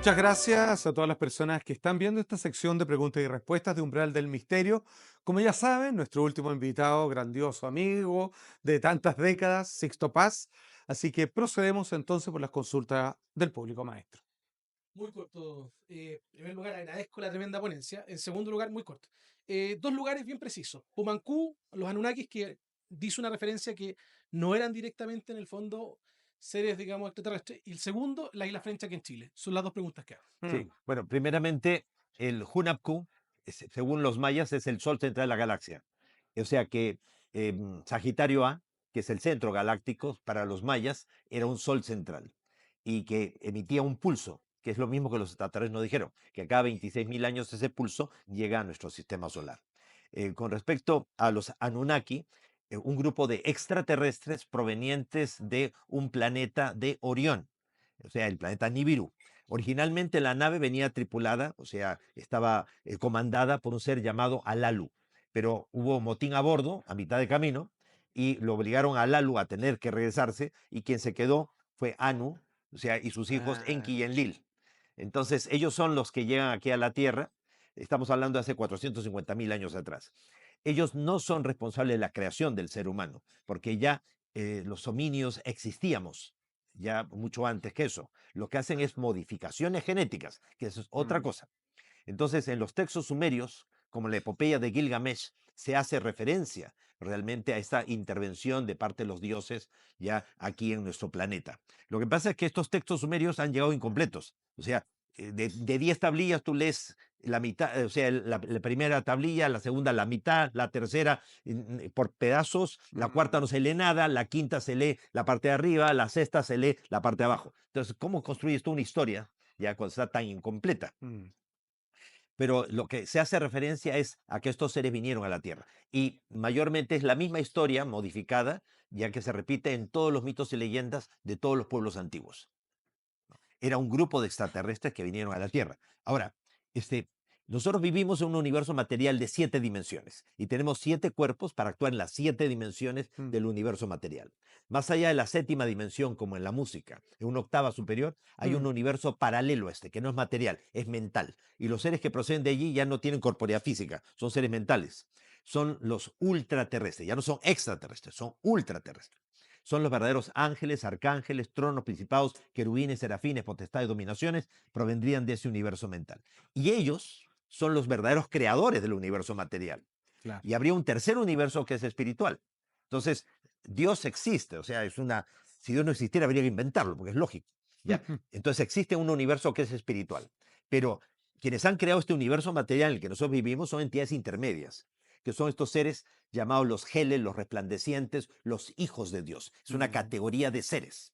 Muchas gracias a todas las personas que están viendo esta sección de preguntas y respuestas de Umbral del Misterio. Como ya saben, nuestro último invitado, grandioso amigo de tantas décadas, Sixto Paz. Así que procedemos entonces por las consultas del público maestro. Muy corto. En primer lugar, agradezco la tremenda ponencia. En segundo lugar, muy corto. Dos lugares bien precisos. Pumancú, los Anunnakis, que dice una referencia que no eran directamente en el fondo seres, digamos, extraterrestres. Y el segundo, la isla French aquí en Chile. Son las dos preguntas que hago. Sí, bueno, primeramente, el Hunapku, según los mayas, es el sol central de la galaxia. O sea que Sagitario A, que es el centro galáctico para los mayas, era un sol central y que emitía un pulso, que es lo mismo que los extraterrestres nos dijeron, que cada 26.000 años ese pulso llega a nuestro sistema solar. Con respecto a los Anunnaki, un grupo de extraterrestres provenientes de un planeta de Orión, o sea, el planeta Nibiru. Originalmente la nave venía tripulada, o sea, estaba comandada por un ser llamado Alalu, pero hubo motín a bordo a mitad de camino y lo obligaron a Alalu a tener que regresarse y quien se quedó fue Anu, o sea, y sus hijos Enki y Enlil. Entonces, ellos son los que llegan aquí a la Tierra. Estamos hablando de hace 450.000 años atrás. Ellos no son responsables de la creación del ser humano, porque ya los hominios existíamos, ya mucho antes que eso. Lo que hacen es modificaciones genéticas, que eso es otra cosa. Entonces, en los textos sumerios, como la epopeya de Gilgamesh, se hace referencia realmente a esta intervención de parte de los dioses ya aquí en nuestro planeta. Lo que pasa es que estos textos sumerios han llegado incompletos. O sea, de 10 tablillas tú lees la mitad, o sea, la primera tablilla, la segunda la mitad, la tercera por pedazos, la cuarta no se lee nada, la quinta se lee la parte de arriba, la sexta se lee la parte de abajo. Entonces, ¿cómo construyes tú una historia ya cuando está tan incompleta? Pero lo que se hace referencia es a que estos seres vinieron a la Tierra. Y mayormente es la misma historia modificada, ya que se repite en todos los mitos y leyendas de todos los pueblos antiguos. Era un grupo de extraterrestres que vinieron a la Tierra. Ahora, este, nosotros vivimos en un universo material de 7 dimensiones y tenemos 7 cuerpos para actuar en las 7 dimensiones del universo material. Más allá de la séptima dimensión, como en la música, en una octava superior, hay un universo paralelo a este, que no es material, es mental. Y los seres que proceden de allí ya no tienen corporeidad física, son seres mentales. Son los ultraterrestres, ya no son extraterrestres, son ultraterrestres. Son los verdaderos ángeles, arcángeles, tronos, principados, querubines, serafines, potestades, dominaciones, provendrían de ese universo mental. Y ellos son los verdaderos creadores del universo material. Claro. Y habría un tercer universo que es espiritual. Entonces, Dios existe, o sea, si Dios no existiera habría que inventarlo, porque es lógico. ¿Ya? Entonces existe un universo que es espiritual. Pero quienes han creado este universo material en el que nosotros vivimos son entidades intermedias, que son estos seres llamados los geles, los resplandecientes, los hijos de Dios. Es una categoría de seres.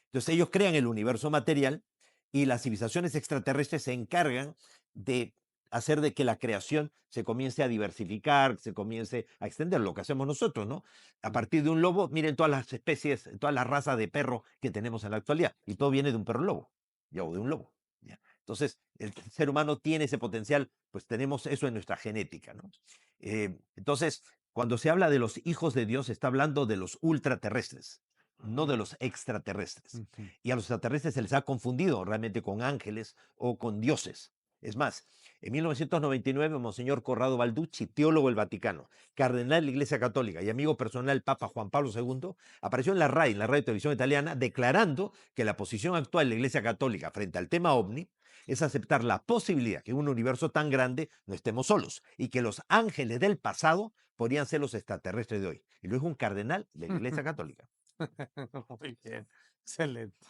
Entonces ellos crean el universo material y las civilizaciones extraterrestres se encargan de hacer de que la creación se comience a diversificar, se comience a extender, lo que hacemos nosotros, ¿no? A partir de un lobo, miren todas las especies, todas las razas de perro que tenemos en la actualidad, y todo viene de un perro lobo, ya, o de un lobo. ¿Ya? Entonces, el ser humano tiene ese potencial, pues tenemos eso en nuestra genética, ¿no? Entonces, cuando se habla de los hijos de Dios, se está hablando de los ultraterrestres, no de los extraterrestres. Y a los extraterrestres se les ha confundido realmente con ángeles o con dioses. Es más, en 1999, Monseñor Corrado Balducci, teólogo del Vaticano, cardenal de la Iglesia Católica y amigo personal del Papa Juan Pablo II, apareció en la RAI, en la radio y televisión italiana, declarando que la posición actual de la Iglesia Católica frente al tema ovni es aceptar la posibilidad que en un universo tan grande no estemos solos y que los ángeles del pasado podrían ser los extraterrestres de hoy. Y lo dijo un cardenal de la Iglesia Católica. Muy bien, excelente.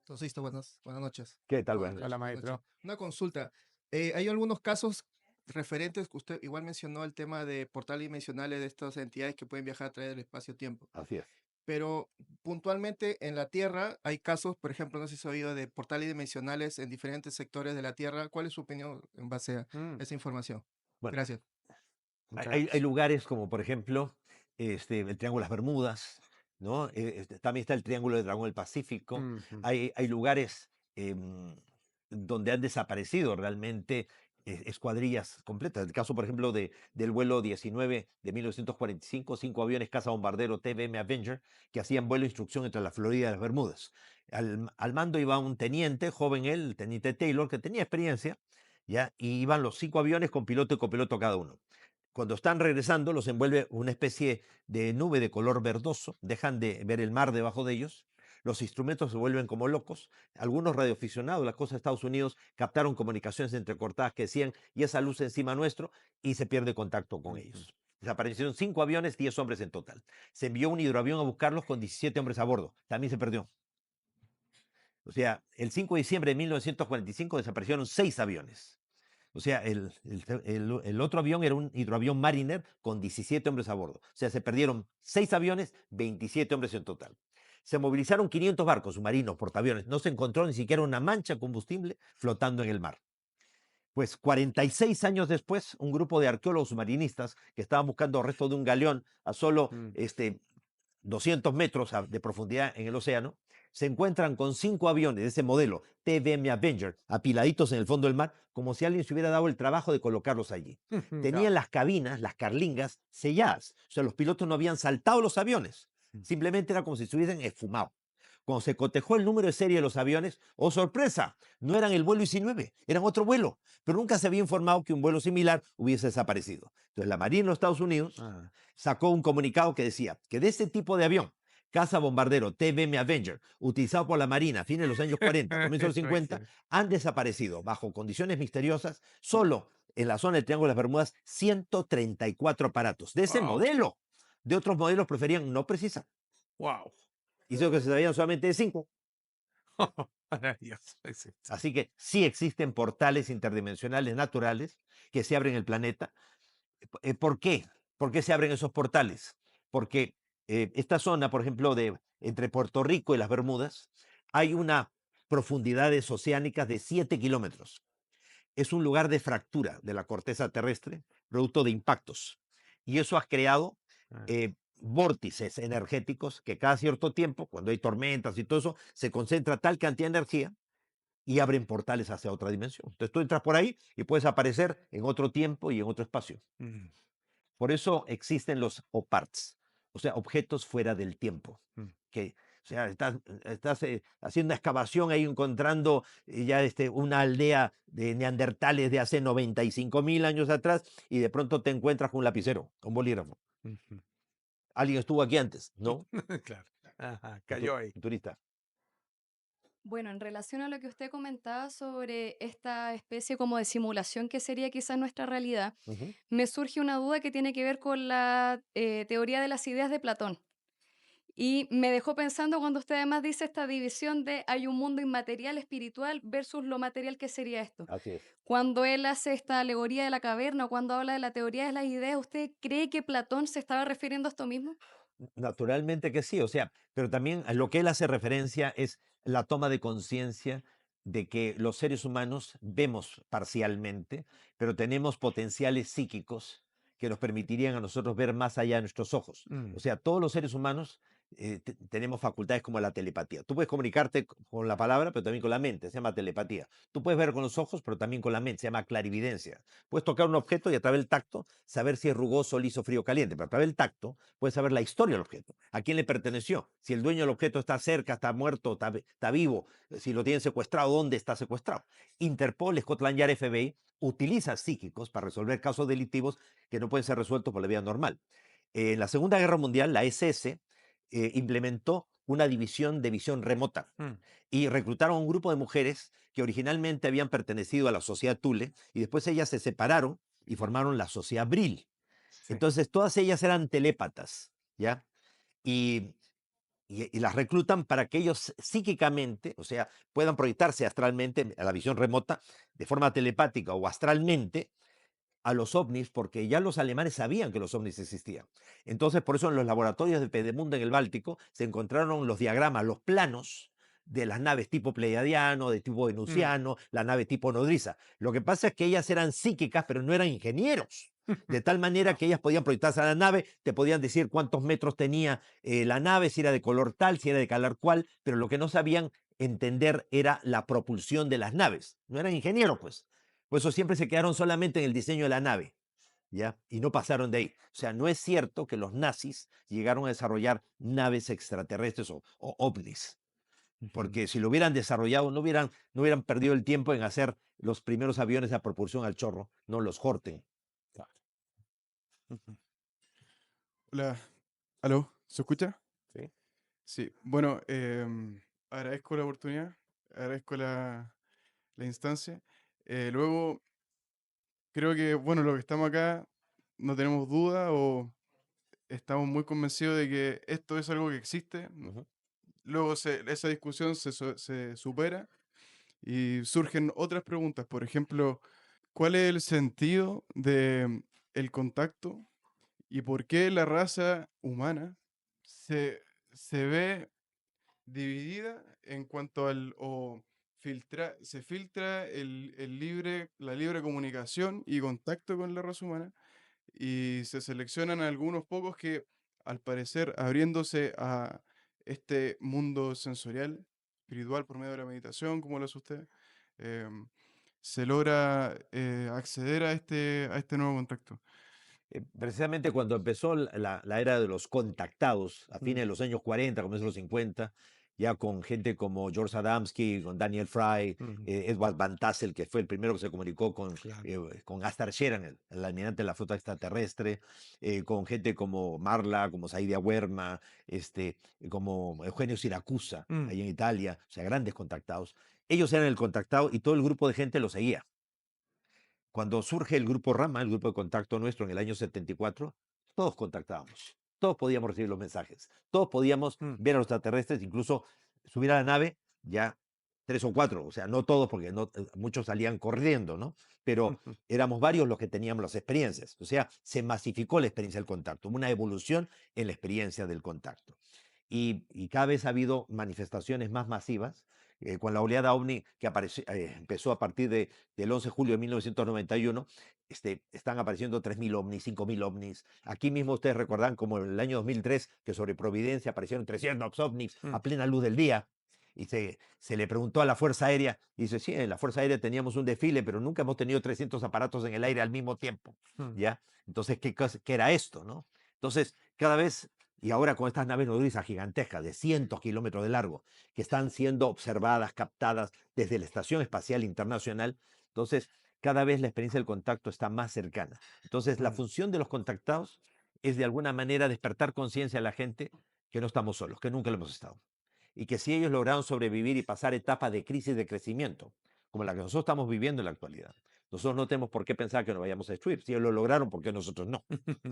Entonces, buenas noches. ¿Qué tal? Buenas Buenas Hola, noches. noches. maestro. Una consulta. Hay algunos casos referentes que usted igual mencionó el tema de portales dimensionales de estas entidades que pueden viajar a través del espacio-tiempo. Así es. Pero puntualmente en la Tierra hay casos, por ejemplo, no sé si ha oído de portales dimensionales en diferentes sectores de la Tierra. ¿Cuál es su opinión en base a esa información? Bueno, Gracias. Muchas hay gracias. lugares como, por ejemplo, el Triángulo de las Bermudas, ¿no? También está el Triángulo del Dragón del Pacífico. Hay lugares donde han desaparecido realmente escuadrillas completas. El caso, por ejemplo, del vuelo 19 de 1945, 5 aviones caza bombardero TBM Avenger que hacían vuelo de instrucción entre la Florida y las Bermudas. Al mando iba un teniente, joven él, el teniente Taylor, que tenía experiencia, ¿ya? Y iban los 5 aviones con piloto y copiloto cada uno. Cuando están regresando, los envuelve una especie de nube de color verdoso, dejan de ver el mar debajo de ellos, los instrumentos se vuelven como locos, algunos radioaficionados de la costa de Estados Unidos captaron comunicaciones entrecortadas que decían, y esa luz encima nuestro, y se pierde contacto con ellos. Desaparecieron 5 aviones, 10 hombres en total. Se envió un hidroavión a buscarlos con 17 hombres a bordo, también se perdió. O sea, el 5 de diciembre de 1945 desaparecieron 6 aviones. O sea, el otro avión era un hidroavión Mariner con 17 hombres a bordo. O sea, se perdieron 6 aviones, 27 hombres en total. Se movilizaron 500 barcos submarinos, portaaviones. No se encontró ni siquiera una mancha de combustible flotando en el mar. Pues 46 años después, un grupo de arqueólogos submarinistas que estaban buscando restos de un galeón a solo 200 metros de profundidad en el océano, se encuentran con 5 aviones de ese modelo TBM Avenger apiladitos en el fondo del mar, como si alguien se hubiera dado el trabajo de colocarlos allí. Tenían las cabinas, las carlingas, selladas. O sea, los pilotos no habían saltado los aviones. Simplemente era como si se hubiesen esfumado. Cuando se cotejó el número de serie de los aviones, ¡oh sorpresa! No eran el vuelo 19, eran otro vuelo, pero nunca se había informado que un vuelo similar hubiese desaparecido. Entonces la Marina de los Estados Unidos sacó un comunicado que decía que de ese tipo de avión, caza bombardero TBM Avenger, utilizado por la Marina a fines de los años 40, comienzos de los 50, han desaparecido bajo condiciones misteriosas solo en la zona del Triángulo de las Bermudas 134 aparatos de ese modelo. De otros modelos preferían no precisar. Wow. Hizo que se sabían solamente de 5. Maravilloso. Así que sí existen portales interdimensionales naturales que se abren en el planeta. ¿Por qué? ¿Por qué se abren esos portales? Porque esta zona, por ejemplo, entre Puerto Rico y las Bermudas, hay una profundidades oceánicas de 7 kilómetros. Es un lugar de fractura de la corteza terrestre, producto de impactos. Y eso ha creado vórtices energéticos que cada cierto tiempo, cuando hay tormentas y todo eso, se concentra tal cantidad de energía y abren portales hacia otra dimensión. Entonces tú entras por ahí y puedes aparecer en otro tiempo y en otro espacio. Por eso existen los OPARTs, o sea, objetos fuera del tiempo. Que, o sea, estás haciendo una excavación ahí encontrando ya una aldea de neandertales de hace 95.000 años atrás y de pronto te encuentras con un lapicero, un bolígrafo. ¿Alguien estuvo aquí antes? ¿No? Claro. Ajá, cayó ahí. Turista. Bueno, en relación a lo que usted comentaba sobre esta especie como de simulación que sería quizás nuestra realidad, me surge una duda que tiene que ver con la teoría de las ideas de Platón. Y me dejó pensando cuando usted además dice esta división de hay un mundo inmaterial espiritual versus lo material que sería esto. Así es. Cuando él hace esta alegoría de la caverna o cuando habla de la teoría de las ideas, ¿usted cree que Platón se estaba refiriendo a esto mismo? Naturalmente que sí, o sea, pero también a lo que él hace referencia es la toma de conciencia de que los seres humanos vemos parcialmente, pero tenemos potenciales psíquicos que nos permitirían a nosotros ver más allá de nuestros ojos. O sea, todos los seres humanos tenemos facultades como la telepatía. Tú puedes comunicarte con la palabra, pero también con la mente, se llama telepatía. Tú puedes ver con los ojos, pero también con la mente, se llama clarividencia. Puedes tocar un objeto y a través del tacto saber si es rugoso, liso, frío, caliente, pero a través del tacto puedes saber la historia del objeto, a quién le perteneció, si el dueño del objeto está cerca, está muerto, está vivo, si lo tienen secuestrado, dónde está secuestrado. Interpol, Scotland Yard, FBI utiliza psíquicos para resolver casos delictivos que no pueden ser resueltos por la vía normal. En la Segunda Guerra Mundial, la SS implementó una división de visión remota y reclutaron a un grupo de mujeres que originalmente habían pertenecido a la sociedad Thule y después ellas se separaron y formaron la sociedad Brill. Sí. Entonces todas ellas eran telépatas, ¿ya? Y las reclutan para que ellos psíquicamente, o sea, puedan proyectarse astralmente a la visión remota de forma telepática o astralmente a los ovnis, porque ya los alemanes sabían que los ovnis existían. Entonces, por eso en los laboratorios de Pedemonde en el Báltico se encontraron los diagramas, los planos de las naves tipo pleiadiano, de tipo venusiano, la nave tipo nodriza. Lo que pasa es que ellas eran psíquicas, pero no eran ingenieros. De tal manera que ellas podían proyectarse a la nave, te podían decir cuántos metros tenía la nave, si era de color tal, si era de color cual, pero lo que no sabían entender era la propulsión de las naves. No eran ingenieros, pues. Por eso siempre se quedaron solamente en el diseño de la nave, ¿ya? Y no pasaron de ahí. O sea, no es cierto que los nazis llegaron a desarrollar naves extraterrestres o ovnis, porque si lo hubieran desarrollado, no hubieran perdido el tiempo en hacer los primeros aviones a propulsión al chorro, no los Horten. Hola, ¿aló? ¿Se escucha? Sí. Sí, bueno, agradezco la oportunidad, agradezco la instancia. Luego, creo que, bueno, los que estamos acá no tenemos duda o estamos muy convencidos de que esto es algo que existe. Ujú. Luego esa discusión se supera y surgen otras preguntas. Por ejemplo, ¿cuál es el sentido de el contacto y por qué la raza humana se, se ve dividida en cuanto al o se filtra la libre comunicación y contacto con la raza humana y se seleccionan algunos pocos que al parecer abriéndose a este mundo sensorial, espiritual por medio de la meditación, como lo hace usted, em, se logra acceder a este nuevo contacto. Precisamente cuando empezó la era de los contactados, a fines de los años 40, comienzos de los 50, ya con gente como George Adamski, con Daniel Fry, Edward Van Tassel, que fue el primero que se comunicó con Astar Sheran, el almirante de la flota extraterrestre, con gente como Marla, como Saidia Huerma, como Eugenio Siracusa, ahí en Italia, o sea, grandes contactados. Ellos eran el contactado y todo el grupo de gente lo seguía. Cuando surge el grupo Rama, el grupo de contacto nuestro en el año 74, todos contactábamos, todos podíamos recibir los mensajes, todos podíamos ver a los extraterrestres, incluso subir a la nave, ya 3 o 4, o sea, no todos porque muchos salían corriendo, ¿no? Pero éramos varios los que teníamos las experiencias, o sea, se masificó la experiencia del contacto, hubo una evolución en la experiencia del contacto. Y cada vez ha habido manifestaciones más masivas, con la oleada OVNI que empezó a partir del 11 de julio de 1991, están apareciendo 3.000 ovnis, 5.000 ovnis. Aquí mismo ustedes recordan como en el año 2003 que sobre Providencia aparecieron 300 ovnis a plena luz del día. Y se le preguntó a la Fuerza Aérea, y dice, sí, en la Fuerza Aérea teníamos un desfile, pero nunca hemos tenido 300 aparatos en el aire al mismo tiempo, ¿ya? Entonces, ¿qué era esto, no? Entonces, cada vez, y ahora con estas naves nodrizas gigantescas de cientos de kilómetros de largo, que están siendo observadas, captadas desde la Estación Espacial Internacional, entonces cada vez la experiencia del contacto está más cercana. Entonces, la función de los contactados es de alguna manera despertar conciencia a la gente que no estamos solos, que nunca lo hemos estado. Y que si ellos lograron sobrevivir y pasar etapas de crisis de crecimiento, como la que nosotros estamos viviendo en la actualidad, nosotros no tenemos por qué pensar que nos vayamos a destruir. Si ellos lo lograron, ¿por qué nosotros no?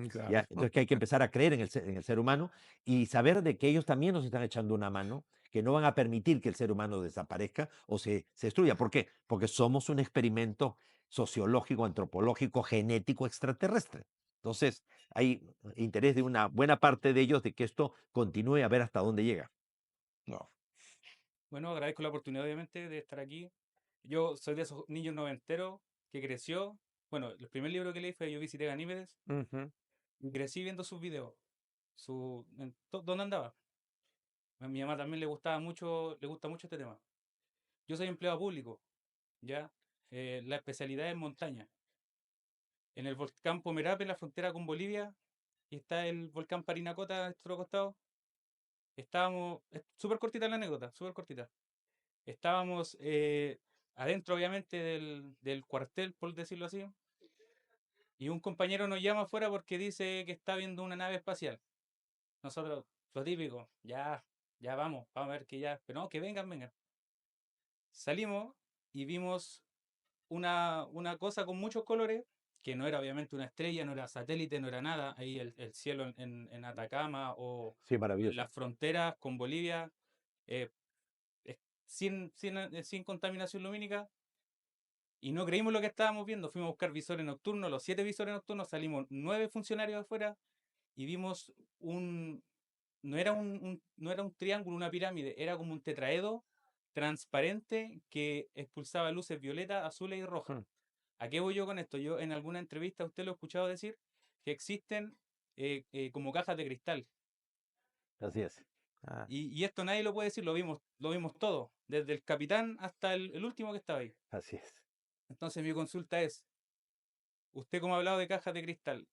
Claro. ¿Ya? Entonces que hay que empezar a creer en el ser humano y saber de que ellos también nos están echando una mano, que no van a permitir que el ser humano desaparezca o se destruya. ¿Por qué? Porque somos un experimento sociológico, antropológico, genético extraterrestre. Entonces, hay interés de una buena parte de ellos de que esto continúe a ver hasta dónde llega. No. Bueno, agradezco la oportunidad, obviamente, de estar aquí. Yo soy de esos niños noventeros que creció. Bueno, el primer libro que leí fue Yo visité Ganímedes y crecí viendo sus videos, dónde andaba. A mi mamá también le gusta mucho este tema. Yo soy empleado público, ¿ya? La especialidad es montaña. En el volcán Pomerape, en la frontera con Bolivia, y está el volcán Parinacota a nuestro costado. Estábamos, es súper cortita la anécdota, súper cortita. Estábamos adentro, obviamente, del cuartel, por decirlo así, y un compañero nos llama afuera porque dice que está viendo una nave espacial. Nosotros, lo típico, ya vamos a ver que ya, pero no, que vengan. Salimos y vimos una cosa con muchos colores, que no era obviamente una estrella, no era satélite, no era nada. Ahí el cielo en Atacama o Sí, maravilloso. las fronteras con Bolivia, eh, sin contaminación lumínica. Y no creímos lo que estábamos viendo. Fuimos a buscar visores nocturnos, los 7 visores nocturnos, salimos 9 funcionarios afuera y vimos no era un triángulo, una pirámide, era como un tetraedo transparente que expulsaba luces violetas, azules y rojas. ¿A qué voy yo con esto? Yo en alguna entrevista usted lo he escuchado decir que existen como cajas de cristal. Así es. Y esto nadie lo puede decir, lo vimos todo, desde el capitán hasta el último que estaba ahí. Así es. Entonces mi consulta es, usted como ha hablado de cajas de cristal,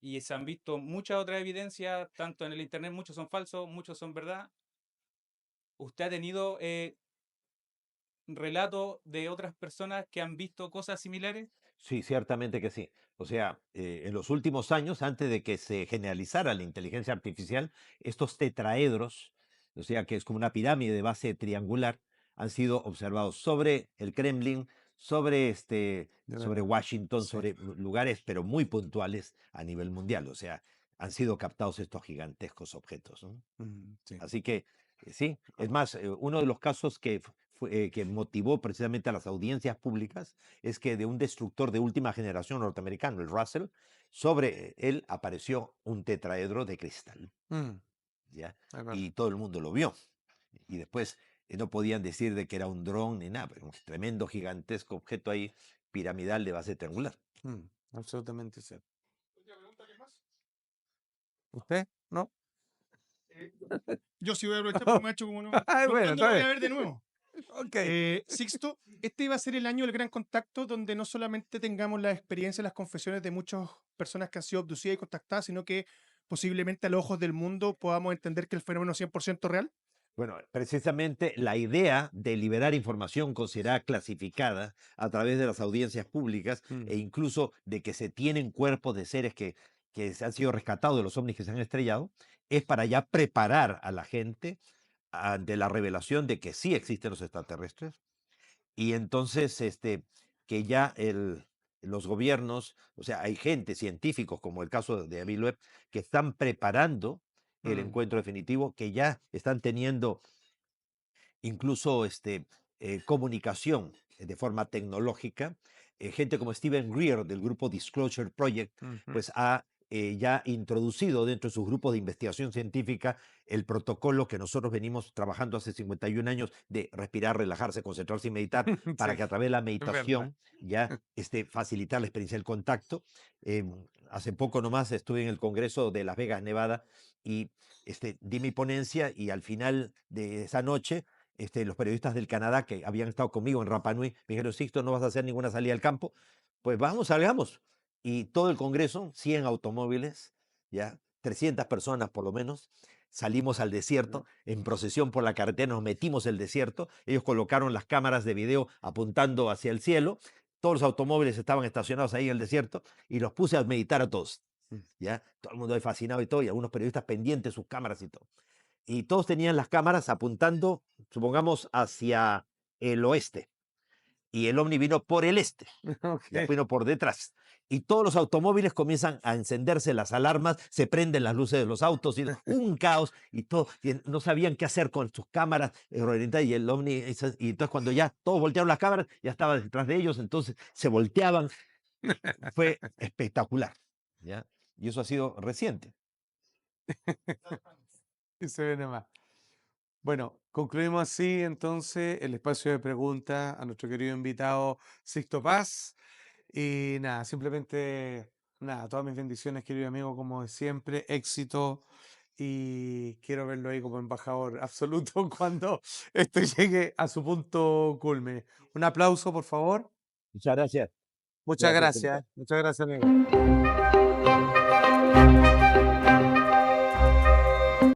y se han visto muchas otras evidencias, tanto en el internet, muchos son falsos, muchos son verdad. ¿Usted ha tenido relatos de otras personas que han visto cosas similares? Sí, ciertamente que sí. O sea, en los últimos años, antes de que se generalizara la inteligencia artificial, estos tetraedros, o sea, que es como una pirámide de base triangular, han sido observados sobre el Kremlin, sobre, De sobre verdad. Washington, Sí. sobre lugares, pero muy puntuales a nivel mundial. O sea, han sido captados estos gigantescos objetos, ¿no? Sí. Así que sí, es más, uno de los casos que motivó precisamente a las audiencias públicas es que de un destructor de última generación norteamericano, el Russell, sobre él apareció un tetraedro de cristal, ¿ya? Es verdad. Y todo el mundo lo vio. Y después no podían decir de que era un dron ni nada, pero un tremendo, gigantesco objeto ahí piramidal de base triangular. Absolutamente cierto. ¿Usted? ¿No? Yo sí voy a aprovechar porque me ha hecho como no. Ay, bueno, ¿Cuándo lo está voy a bien. ver de nuevo? Ok. Sixto, este iba a ser el año del gran contacto, donde no solamente tengamos la experiencia, las confesiones de muchas personas que han sido abducidas y contactadas, sino que posiblemente a los ojos del mundo podamos entender que el fenómeno es 100% real. Bueno, precisamente la idea de liberar información considerada clasificada a través de las audiencias públicas e incluso de que se tienen cuerpos de seres que se han sido rescatados de los ovnis que se han estrellado, es para ya preparar a la gente ante la revelación de que sí existen los extraterrestres y entonces que ya los gobiernos, o sea, hay gente, científicos como el caso de Avi Loeb, que están preparando el encuentro definitivo, que ya están teniendo incluso comunicación de forma tecnológica. Gente como Stephen Greer del grupo Disclosure Project, pues ha ya introducido dentro de sus grupos de investigación científica el protocolo que nosotros venimos trabajando hace 51 años de respirar, relajarse, concentrarse y meditar, para Sí, que a través de la es verdad. meditación ya facilitar la experiencia del contacto. Hace poco nomás estuve en el Congreso de Las Vegas, Nevada, y di mi ponencia y al final de esa noche los periodistas del Canadá que habían estado conmigo en Rapa Nui me dijeron, Sixto, no vas a hacer ninguna salida al campo. Pues vamos, salgamos. Y todo el Congreso, 100 automóviles, ya 300 personas por lo menos, salimos al desierto, en procesión por la carretera, nos metimos el desierto, ellos colocaron las cámaras de video apuntando hacia el cielo, todos los automóviles estaban estacionados ahí en el desierto y los puse a meditar a todos. ¿Ya? Todo el mundo ahí fascinado y todo, y algunos periodistas pendientes de sus cámaras y todo. Y todos tenían las cámaras apuntando, supongamos, hacia el oeste. Y el ovni vino por el este, ya Ok. vino por detrás. Y todos los automóviles comienzan a encenderse las alarmas, se prenden las luces de los autos, y un caos, y todo, y no sabían qué hacer con sus cámaras, y el ovni, y entonces cuando ya todos voltearon las cámaras, ya estaba detrás de ellos, entonces se volteaban. Fue espectacular, ¿ya? Y eso ha sido reciente. Y se viene más. Bueno, concluimos así entonces el espacio de preguntas a nuestro querido invitado Sixto Paz. Y nada, simplemente, nada, todas mis bendiciones, querido amigo, como de siempre, éxito. Y quiero verlo ahí como embajador absoluto cuando esto llegue a su punto culme. Un aplauso, por favor. Muchas gracias. Muchas Gracias, Felipe. gracias. Muchas gracias, amigo.